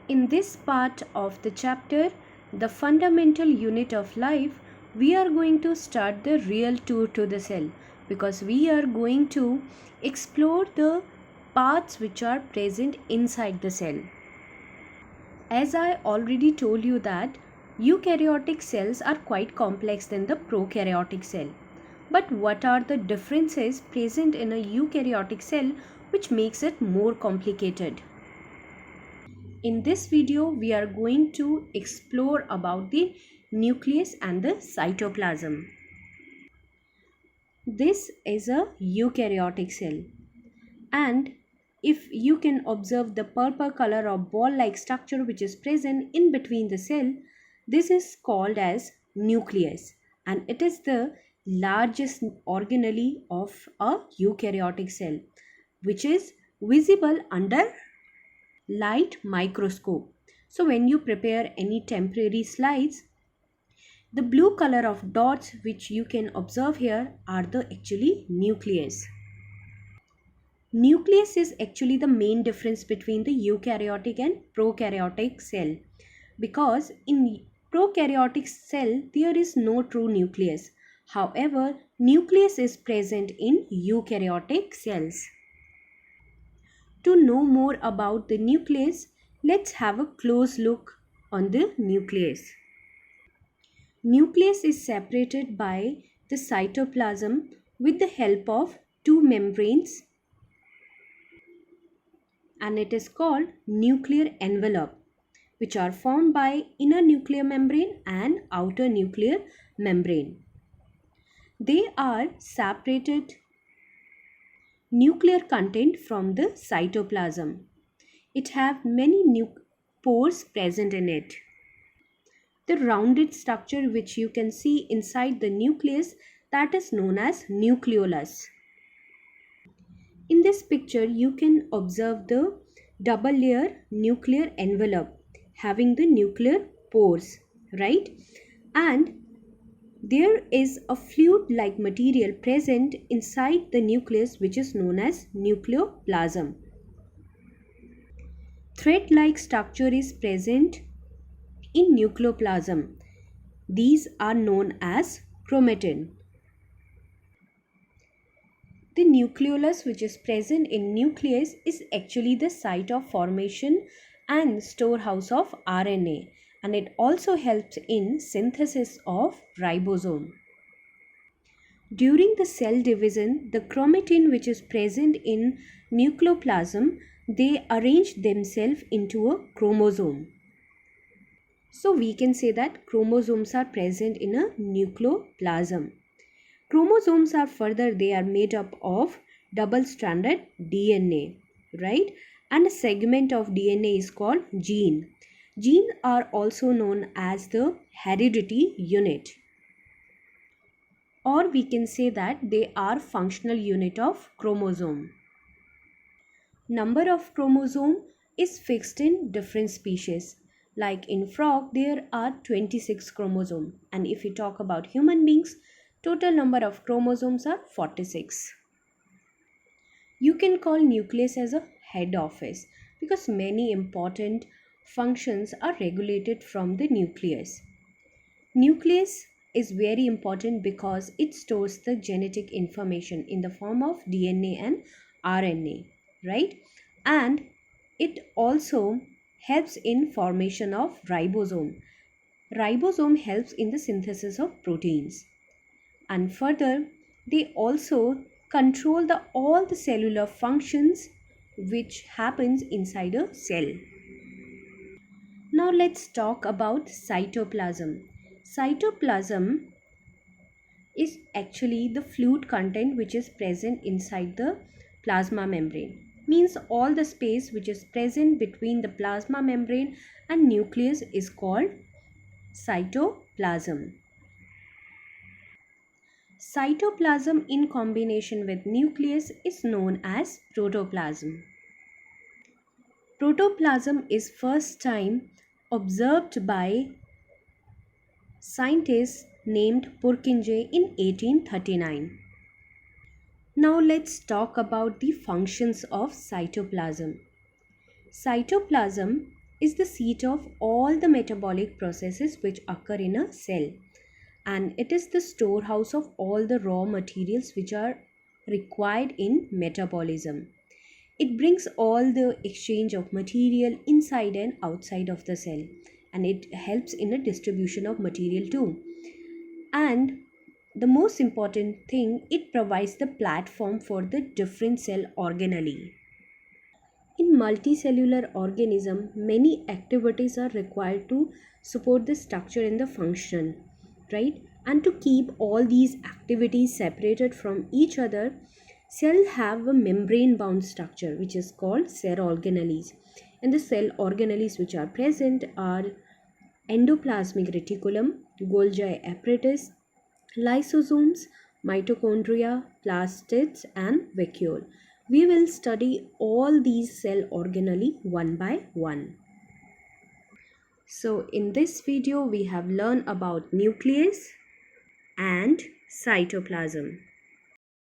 In this part of the chapter, the fundamental unit of life, we are going to start the real tour to the cell because we are going to explore the parts which are present inside the cell. As I already told you that eukaryotic cells are quite complex than the prokaryotic cell. But what are the differences present in a eukaryotic cell which makes it more complicated? In this video, we are going to explore about the nucleus and the cytoplasm. This is a eukaryotic cell, and if you can observe the purple color or ball-like structure which is present in between the cell, this is called as nucleus, and it is the largest organelle of a eukaryotic cell, which is visible under light microscope. So when you prepare any temporary slides, the blue color of dots which you can observe here are the actually nucleus. Nucleus is actually the main difference between the eukaryotic and prokaryotic cell, because in prokaryotic cell there is no true nucleus. However, nucleus is present in eukaryotic cells. To know more about the nucleus, let's have a close look on the nucleus. Nucleus is separated by the cytoplasm with the help of two membranes, and it is called nuclear envelope, which are formed by inner nuclear membrane and outer nuclear membrane. They are separated nuclear content from the cytoplasm. It have many pores present in it. The rounded structure which you can see inside the nucleus, that is known as nucleolus. In this picture, you can observe the double layer nuclear envelope having the nuclear pores, right? And there is a fluid-like material present inside the nucleus which is known as nucleoplasm. Thread-like structure is present in nucleoplasm. These are known as chromatin. The nucleolus which is present in nucleus is actually the site of formation and storehouse of RNA, and it also helps in synthesis of ribosome. During the cell division, the chromatin which is present in nucleoplasm, they arrange themselves into a chromosome. So we can say that chromosomes are present in a nucleoplasm. Chromosomes are they are made up of double-stranded DNA, right? And a segment of DNA is called gene. Genes are also known as the heredity unit. Or we can say that they are functional unit of chromosome. Number of chromosome is fixed in different species. Like in frog, there are 26 chromosomes, and if we talk about human beings, total number of chromosomes are 46. You can call nucleus as a head office because many important functions are regulated from the nucleus. Nucleus is very important because it stores the genetic information in the form of DNA and RNA, right? And it also helps in formation of ribosome. Ribosome helps in the synthesis of proteins. And further, they also control all the cellular functions which happens inside a cell. Now let's talk about cytoplasm. Cytoplasm is actually the fluid content which is present inside the plasma membrane. Means all the space which is present between the plasma membrane and nucleus is called cytoplasm. Cytoplasm in combination with nucleus is known as protoplasm. Protoplasm is first time observed by scientist named Purkinje in 1839. Now let's talk about the functions of cytoplasm. Cytoplasm is the seat of all the metabolic processes which occur in a cell, and it is the storehouse of all the raw materials which are required in metabolism. It brings all the exchange of material inside and outside of the cell, and it helps in the distribution of material too. And the most important thing, it provides the platform for the different cell organelle. In multicellular organism, many activities are required to support the structure and the function, right? And to keep all these activities separated from each other, cells have a membrane bound structure which is called cell organelles. And the cell organelles which are present are endoplasmic reticulum, Golgi apparatus, lysosomes, mitochondria, plastids, and vacuole. We will study all these cell organelle one by one. So in this video we have learned about nucleus and cytoplasm.